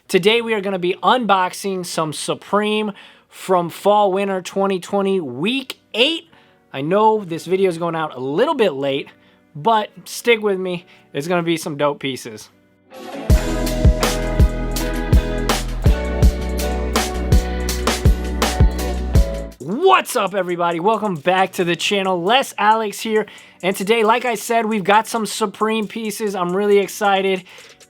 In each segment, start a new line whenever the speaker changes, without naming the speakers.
Today we are going to be unboxing some Supreme from Fall Winter 2020 Week 8. I know this video is going out a little bit late, but stick with me. It's going to be some dope pieces. What's up, everybody? Welcome back to the channel. Les Alex here, and today, like I said, we've got some Supreme pieces. I'm really excited.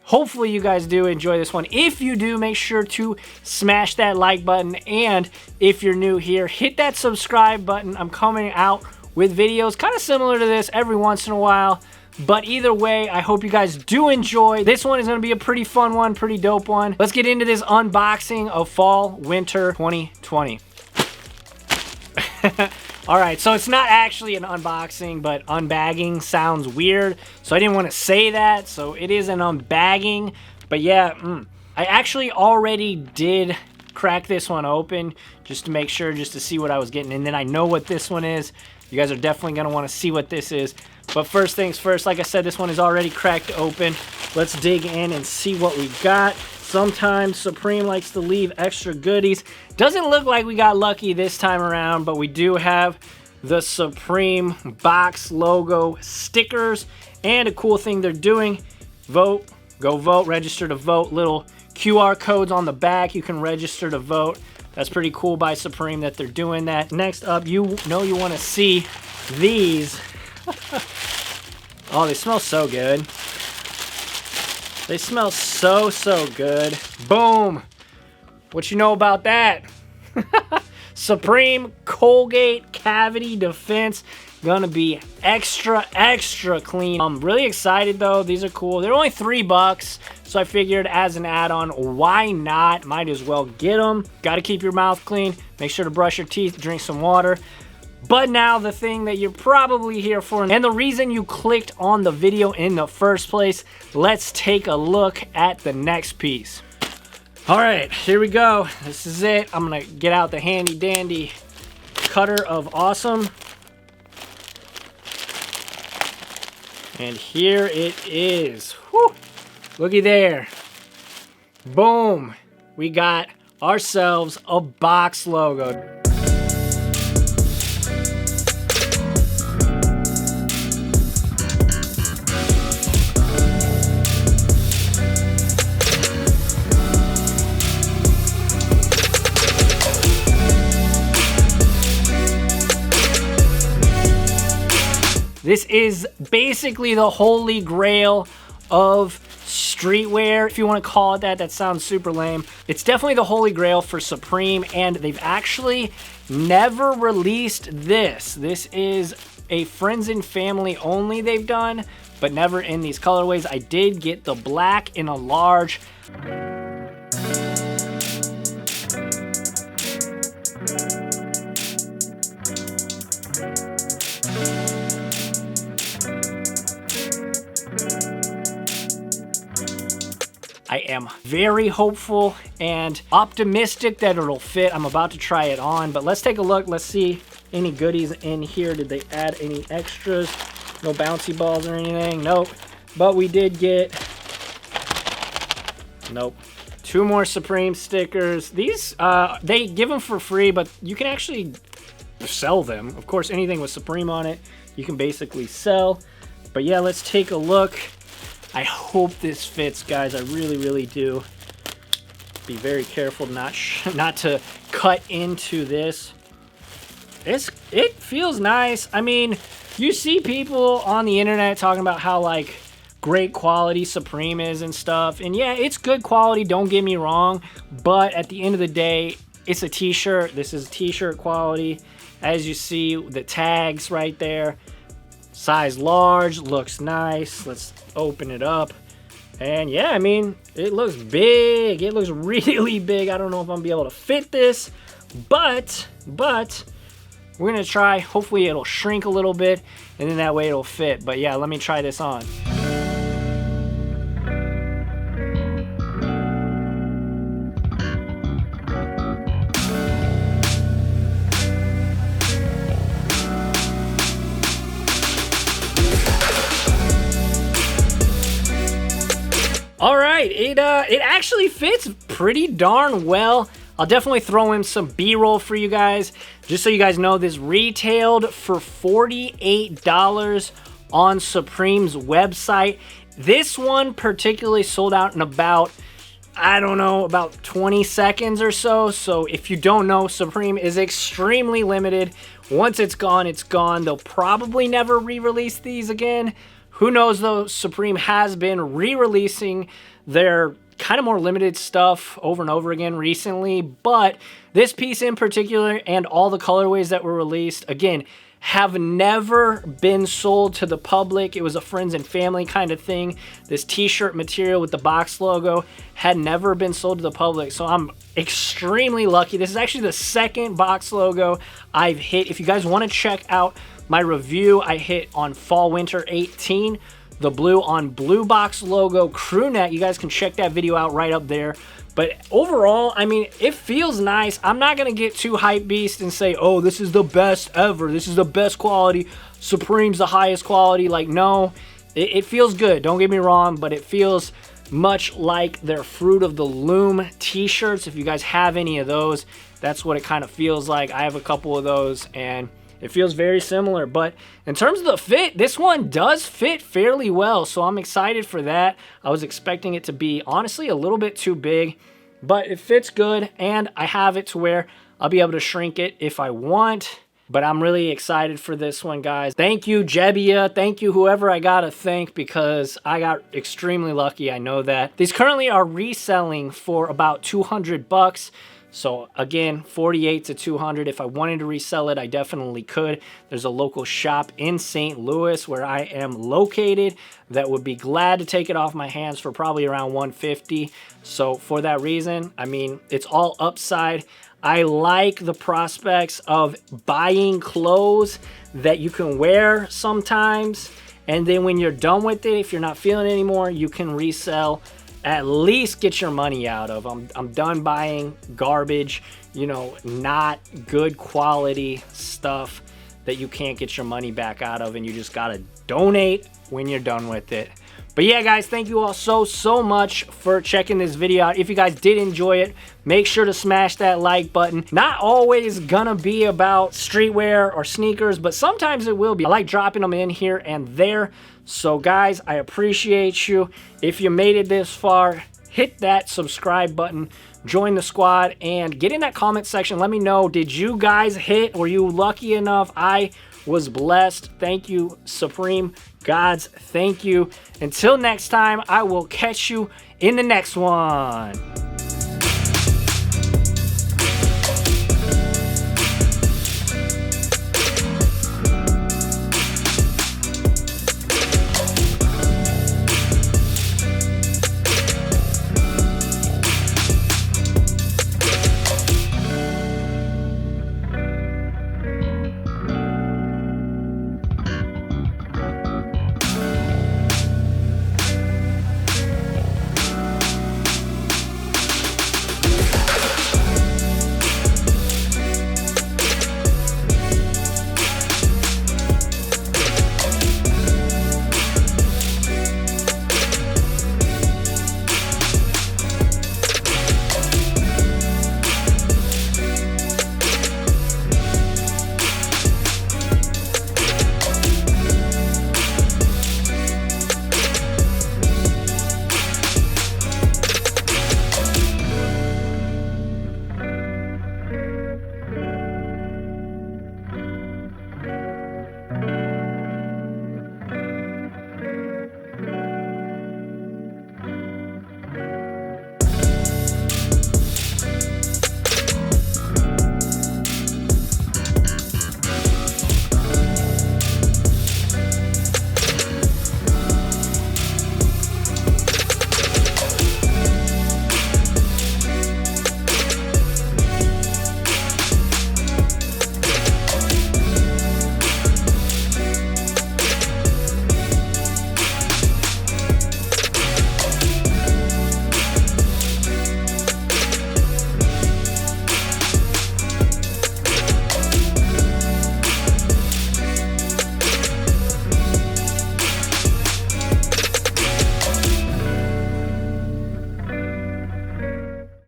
Hopefully you guys do enjoy this one. If you do, make sure to smash that like button, and if you're new here, hit that subscribe button. I'm coming out with videos kind of similar to this every once in a while, but either way, I hope you guys do enjoy. This one is going to be a pretty fun one, pretty dope one. Let's get into this unboxing of Fall Winter 2020. Alright, so it's not actually an unboxing, but unbagging sounds weird, so I didn't want to say that, so it is an unbagging. But yeah, I actually already did crack this one open just to make sure, just to see what I was getting, and then I know what this one is. You guys are definitely going to want to see what this is. But first things first, like I said, this one is already cracked open. Let's dig in and see what we got. Sometimes Supreme likes to leave extra goodies. Doesn't look like we got lucky this time around, but we do have the Supreme box logo stickers. And a cool thing they're doing, vote, go vote, register to vote. Little QR codes on the back, you can register to vote. That's pretty cool by Supreme that they're doing that. Next up, you know you want to see these. Oh, they smell so good. They smell so good. Boom. What you know about that? Supreme Colgate Cavity Defense. Gonna be extra clean. I'm really excited though. These are cool. They're only $3, so I figured as an add-on, why not? Might as well get them. Gotta keep your mouth clean. Make sure to brush your teeth, drink some water. But now the thing that you're probably here for, and the reason you clicked on the video in the first place, let's take a look at the next piece. All right, here we go. This is it. I'm gonna get out the handy dandy cutter of awesome. And here it is. Whew. Looky there. Boom. We got ourselves a box logo. This is basically the holy grail of streetwear, if you want to call it that. That sounds super lame. It's definitely the holy grail for Supreme, and they've actually never released this. This is a friends and family only they've done, but never in these colorways. I did get the black in a large. I am very hopeful and optimistic that it'll fit. I'm about to try it on, but let's take a look. Let's see any goodies in here. Did they add any extras? No bouncy balls or anything? Nope. But we did get, nope, 2 more Supreme stickers. These, they give them for free, but you can actually sell them. Of course, anything with Supreme on it, you can basically sell. But yeah, let's take a look. I hope this fits, guys. I really do. Be very careful not to cut into this. It feels nice. I mean, you see people on the internet talking about how like great quality Supreme is and stuff, and yeah, it's good quality, don't get me wrong, but at the end of the day, it's a t-shirt. This is t-shirt quality. As you see, the tags right there. Size large, looks nice. Let's open it up. And yeah, I mean, it looks big. It looks really big. I don't know if I'm gonna be able to fit this, but we're gonna try. Hopefully it'll shrink a little bit, and then that way it'll fit. But yeah, let me try this on. All right. right, it actually fits pretty darn well. I'll definitely throw in some B-roll for you guys. Just so you guys know, this retailed for $48 on Supreme's website. This one particularly sold out in about, I don't know, about 20 seconds or so. So if you don't know, Supreme is extremely limited. Once it's gone, it's gone. They'll probably never re-release these again. Who knows though, Supreme has been re-releasing their kind of more limited stuff over and over again recently, but this piece in particular and all the colorways that were released, again, have never been sold to the public. It was a friends and family kind of thing. This t-shirt material with the box logo had never been sold to the public, so I'm extremely lucky. This is actually the second box logo I've hit. If you guys want to check out my review, I hit on Fall Winter 18, the blue on blue box logo crew neck. You guys can check that video out right up there. But overall, I mean, it feels nice. I'm not going to get too hype beast and say, oh, this is the best ever. This is the best quality. Supreme's the highest quality. Like, no, it feels good. Don't get me wrong, but it feels much like their Fruit of the Loom t-shirts. If you guys have any of those, that's what it kind of feels like. I have a couple of those, and it feels very similar. But in terms of the fit, this one does fit fairly well, so I'm excited for that. I was expecting it to be, honestly, a little bit too big, but it fits good, and I have it to where I'll be able to shrink it if I want. But I'm really excited for this one, guys. Thank you, Jebbia. Thank you, whoever I gotta thank, because I got extremely lucky. I know that. These currently are reselling for about 200 bucks. So again, 48 to 200. If I wanted to resell it, I definitely could. There's a local shop in St. Louis where I am located that would be glad to take it off my hands for probably around 150. So for that reason, I mean, it's all upside. I like the prospects of buying clothes that you can wear sometimes, and then when you're done with it, if you're not feeling it anymore, you can resell. At least get your money out of. I'm done buying garbage, you know, not good quality stuff that you can't get your money back out of, and you just gotta donate when you're done with it. But yeah, guys, thank you all so much for checking this video out. If you guys did enjoy it, make sure to smash that like button. Not always gonna be about streetwear or sneakers, but sometimes it will be. I like dropping them in here and there. So guys, I appreciate you. If you made it this far, hit that subscribe button, join the squad, and get in that comment section. Let me know, did you guys hit? Were you lucky enough? I was blessed. Thank you, Supreme Gods. Thank you. Until next time, I will catch you in the next one.